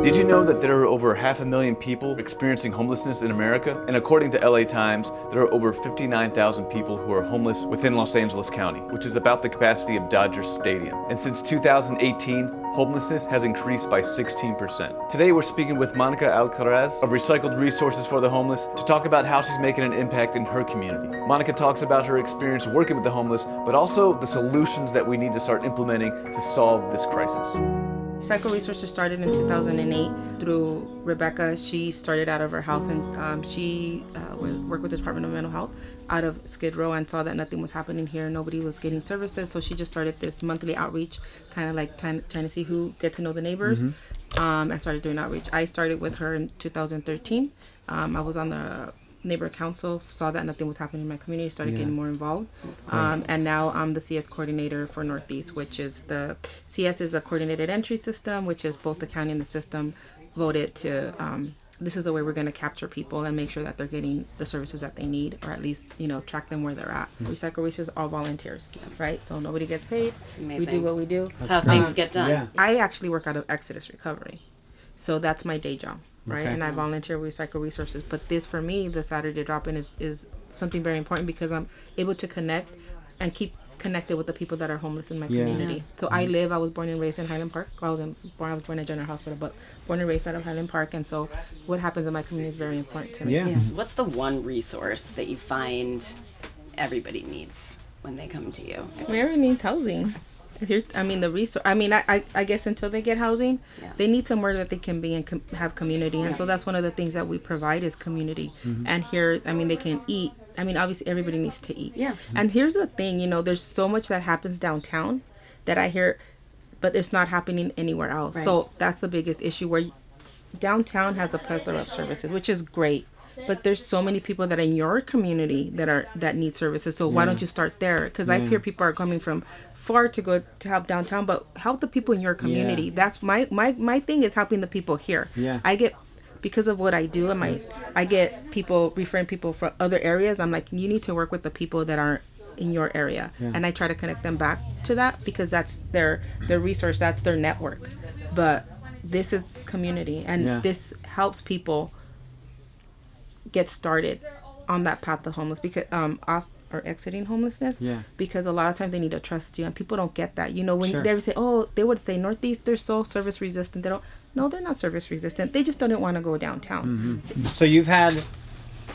Did you know that there are over 500,000 people experiencing homelessness in America? And according to LA Times, there are over 59,000 people who are homeless within Los Angeles County, which is about the capacity of Dodger Stadium. And since 2018, homelessness has increased by 16%. Today we're speaking with Monica Alcaraz of Recycled Resources for the Homeless to talk about how she's making an impact in her community. Monica talks about her experience working with the homeless, but also the solutions that we need to start implementing to solve this crisis. Recycle Resources started in 2008 through Rebecca. She started out of her house and she worked with the Department of Mental Health out of Skid Row and saw that nothing was happening here. Nobody was getting services. So she just started this monthly outreach, kind of like trying to see who get to know the neighbors, and started doing outreach. I started with her in 2013. I was on the neighbor council, saw that nothing was happening in my community, started getting more involved. And now I'm the CS coordinator for Northeast, which is the CS is a coordinated entry system, which is both the county and the system voted to, this is the way we're going to capture people and make sure that they're getting the services that they need, or at least, track them where they're at. Recycle Resources are all volunteers, right? So nobody gets paid. We do what we do. That's how things get done. Yeah. I actually work out of Exodus Recovery. So that's my day job. Right, Okay. and I volunteer with Recycle Resources. But this, for me, the Saturday drop-in is something very important because I'm able to connect and keep connected with the people that are homeless in my community. So I was born and raised in Highland Park. I was born at General Hospital, but born and raised out of Highland Park. And so what happens in my community is very important to me. Yeah. Yes. What's the one resource that you find everybody needs when they come to you? Everyone needs housing. I guess until they get housing, they need somewhere that they can be and have community. And so that's one of the things that we provide is community. And here, they can eat. Obviously everybody needs to eat. Yeah. And here's the thing, there's so much that happens downtown that I hear, but it's not happening anywhere else. Right. So that's the biggest issue, where downtown has a plethora of services, which is great. But there's so many people that are in your community that need services. So why don't you start there? Because I hear people are coming from far to go to help downtown, but help the people in your community. That's my thing is helping the people here. Yeah. I get, because of what I do, I get people referring people from other areas. I'm like, you need to work with the people that aren't in your area, and I try to connect them back to that because that's their resource, that's their network. But this is community, and this helps people get started on that path of homeless, because off or exiting homelessness, because a lot of times they need to trust you, and people don't get that. When they say, they would say Northeast, they're so service resistant. They're not service resistant. They just don't want to go downtown. So you've had,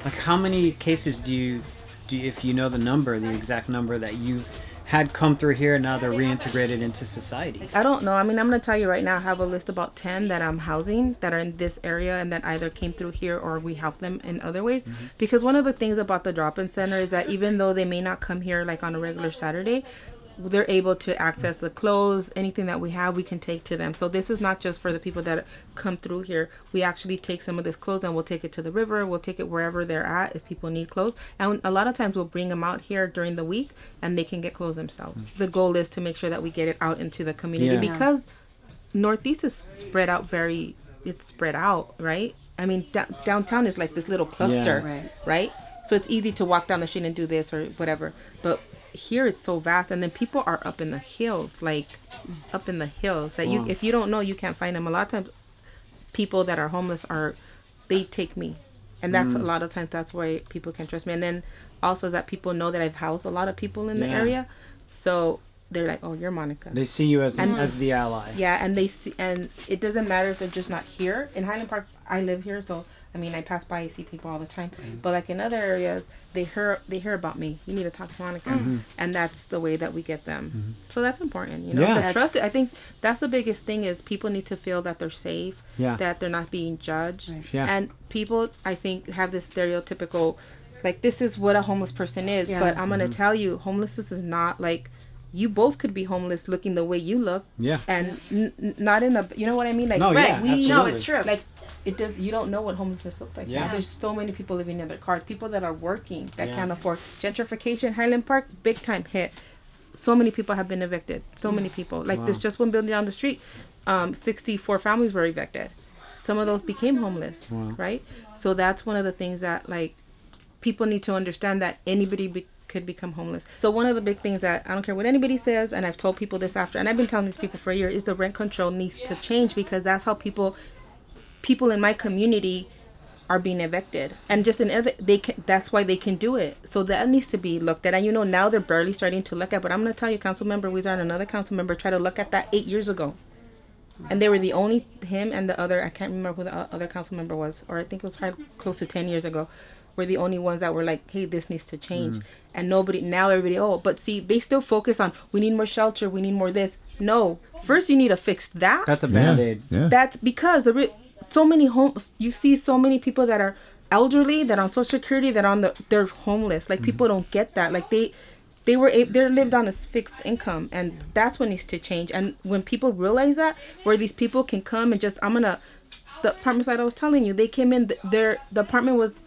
how many cases do you, if you know the exact number that you've had come through here and now they're reintegrated into society? I don't know. I'm going to tell you right now, I have a list about 10 that I'm housing that are in this area and that either came through here or we help them in other ways. Because one of the things about the drop-in center is that even though they may not come here like on a regular Saturday, they're able to access the clothes, anything that we have, we can take to them. So this is not just for the people that come through here. We actually take some of this clothes and we'll take it to the river. We'll take it wherever they're at if people need clothes. And a lot of times we'll bring them out here during the week and they can get clothes themselves. The goal is to make sure that we get it out into the community because Northeast is spread out right? Downtown is like this little cluster, right? So it's easy to walk down the street and do this or whatever. But here it's so vast, and then people are up in the hills that if you don't know, you can't find them. A lot of times people that are homeless they take me, and that's a lot of times that's why people can trust me. And then also that people know that I've housed a lot of people in the area, so they're like, oh, you're Monica. They see you as the ally. And they see, and it doesn't matter if they're just not here in Highland Park. I live here, so I pass by, I see people all the time. But like in other areas, they hear about me. You need to talk to Monica, and that's the way that we get them. So that's important, The trust. I think that's the biggest thing is people need to feel that they're safe, that they're not being judged, and people I think have this stereotypical, like this is what a homeless person is. But I'm gonna tell you, homelessness is not like. You both could be homeless looking the way you look, and not in the, you know what I mean? Like, it's true. Like, it does. You don't know what homelessness looks like. There's so many people living in their cars. People that are working that can't afford gentrification. Highland Park, big time hit. So many people have been evicted. So many people. Like this, just one building down the street, 64 families were evicted. Some of those became homeless, right? So that's one of the things that like people need to understand, that anybody could become homeless. So one of the big things that I don't care what anybody says, and I've told people this after, and I've been telling these people for a year, is the rent control needs to change, because that's how people people in my community are being evicted, and just in other that's why they can do it. So that needs to be looked at. And you know, now they're barely starting to look at, but I'm going to tell you, council member Wizard and another council member tried to look at that 8 years ago, and they were the only, him and the other, I can't remember who the other council member was, or I think it was probably close to 10 years ago, were the only ones that were like, hey, this needs to change. And nobody, now everybody, oh, but see, they still focus on, we need more shelter, we need more this. No, first you need to fix that. That's a band-aid. Yeah. That's because so many homes, you see so many people that are elderly, that are on social security, that are they're homeless. Like, people don't get that. Like, they lived on a fixed income, and that's what needs to change. And when people realize that, where these people can come and just, the apartment site I was telling you, they came in, the apartment was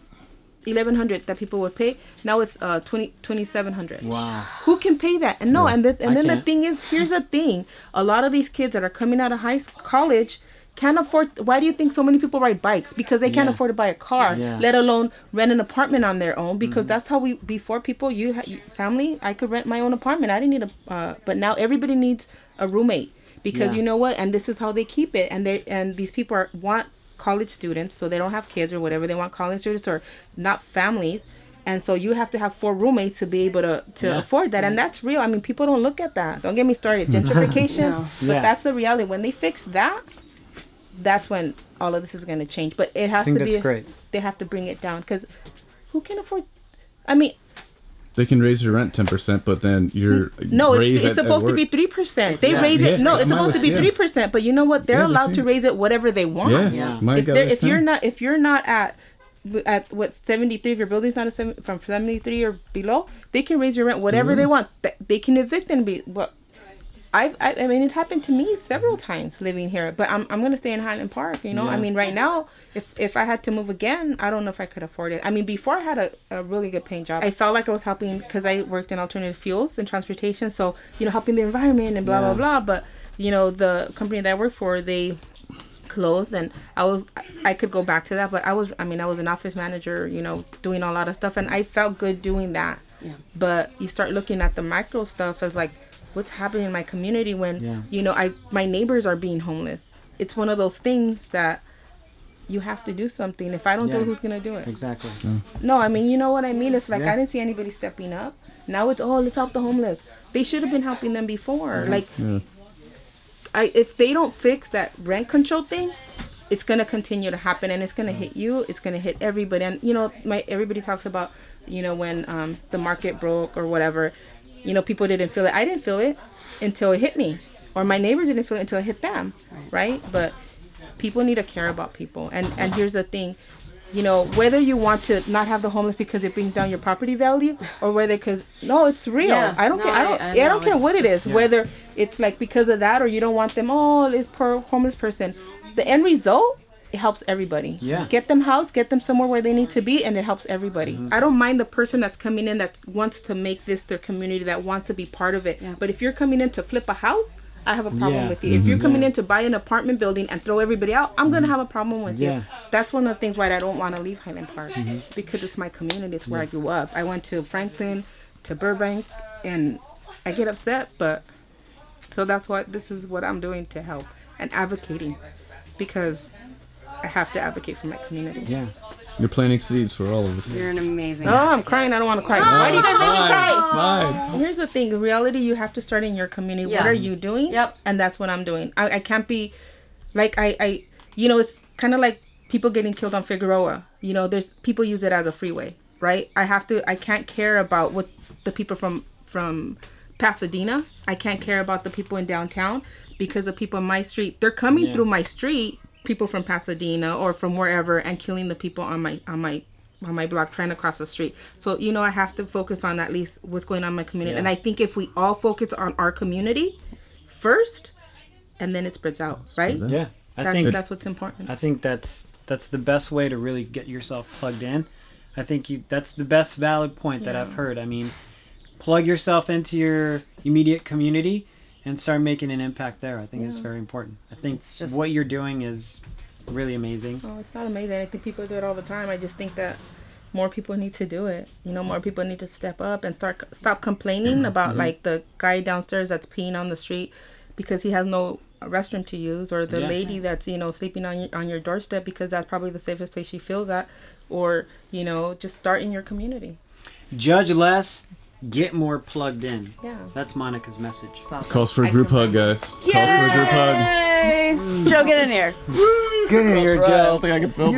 $1,100 that people would pay. Now it's $2,700. Wow. Who can pay that? And no, and then the can't. thing is, here's the thing: a lot of these kids that are coming out of college can't afford. Why do you think so many people ride bikes? Because they can't Yeah. afford to buy a car, Yeah. let alone rent an apartment on their own. Because that's how before people, family, I could rent my own apartment. I didn't need but now everybody needs a roommate, because Yeah. you know what? And this is how they keep it. And these people want college students, so they don't have kids or whatever. They want college students or not families. And so you have to have 4 roommates to be able to Yeah. afford that. And that's real. I mean, people don't look at that. Don't get me started. Gentrification. No. But Yeah. that's the reality. When they fix that, that's when all of this is going to change. But it has I think to be, that's great. they have to bring it down, because who can afford, I mean, They can raise your rent 10%, but then you're no, raised it's at supposed to be work. 3%. They Yeah. raise it. Yeah. No, it's Mine supposed to be was- 3%. But you know what? They're Yeah, allowed that's to it. raise it whatever they want. Yeah, Yeah. my If guy they're, was if you're 10. not, if you're not at what 73, if your building's not from 73 or below, they can raise your rent whatever they want. They can evict and be what. I mean, it happened to me several times living here, but I'm gonna stay in Highland Park. You know, I Yeah. mean, right now, if I had to move again, I don't know if I could afford it. I mean, before I had a really good paying job. I felt like I was helping, because I worked in alternative fuels and transportation, so you know, helping the environment and blah Yeah. blah blah. But you know, the company that I worked for, they closed, and I could go back to that, but I was an office manager, you know, doing a lot of stuff, and I felt good doing that. Yeah. But you start looking at the micro stuff as like, what's happening in my community when Yeah. you know, my neighbors are being homeless. It's one of those things that you have to do something. If I don't do Yeah. it, who's gonna do it? Exactly. No, I mean, you know what I mean? It's like, Yeah. I didn't see anybody stepping up. Now it's, oh, let's help the homeless. They should have been helping them before. Like, Yeah. if they don't fix that rent control thing, it's gonna continue to happen, and it's gonna hit you. It's gonna hit everybody. And you know, everybody talks about, you know, when the market broke or whatever, you know, people didn't feel it. I didn't feel it until it hit me, or my neighbor didn't feel it until it hit them, right? But people need to care about people. And here's the thing, you know, whether you want to not have the homeless because it brings down your property value, or whether because no, it's real. Yeah. I don't No, care. I I don't know, care what it it's- is. Whether it's like because of that, or you don't want them. Oh, this poor homeless person. The end result, it helps everybody. Yeah. Get them housed, get them somewhere where they need to be, and it helps everybody. I don't mind the person that's coming in that wants to make this their community, that wants to be part of it. Yeah. But if you're coming in to flip a house, I have a problem Yeah. with you. If you're coming in to buy an apartment building and throw everybody out, I'm gonna have a problem with Yeah. you. That's one of the things why I don't want to leave Highland Park, because it's my community. It's where I grew up. I went to Franklin, to Burbank, and I get upset. But so that's what this is what I'm doing to help and advocating, because I have to advocate for my community. Yeah. You're planting seeds for all of us. You're an amazing. Oh, I'm crying. I don't want to cry. Why do you guys make me cry? It's fine. Here's the thing. In reality, you have to start in your community. Yeah. What are you doing? Yep. And that's what I'm doing. I can't be like I you know, it's kind of like people getting killed on Figueroa. You know, there's people use it as a freeway, right? I can't care about what the people from Pasadena. I can't care about the people in downtown, because the people on my street, they're coming Yeah. through my street, people from Pasadena or from wherever, and killing the people on my block trying to cross the street. So, you know, I have to focus on at least what's going on in my community. Yeah. And I think if we all focus on our community first, and then it spreads out, right? Yeah. That's what's important. I think that's the best way to really get yourself plugged in. I think that's the best valid point that I've heard. I mean, plug yourself into your immediate community and start making an impact there. I think it's very important. I think It's just- what you're doing is really amazing. Oh, it's not amazing. I think people do it all the time. I just think that more people need to do it. You know, more people need to step up and stop complaining about like the guy downstairs that's peeing on the street because he has no restroom to use, or the Yeah. lady that's, you know, sleeping on your doorstep, because that's probably the safest place she feels at, or, you know, just start in your community. Judge less, get more plugged in. Yeah. That's Monica's message. Calls for a group hug, guys. Calls for a group hug. Yay! Joe, get in here. Get in here, I don't think I can film.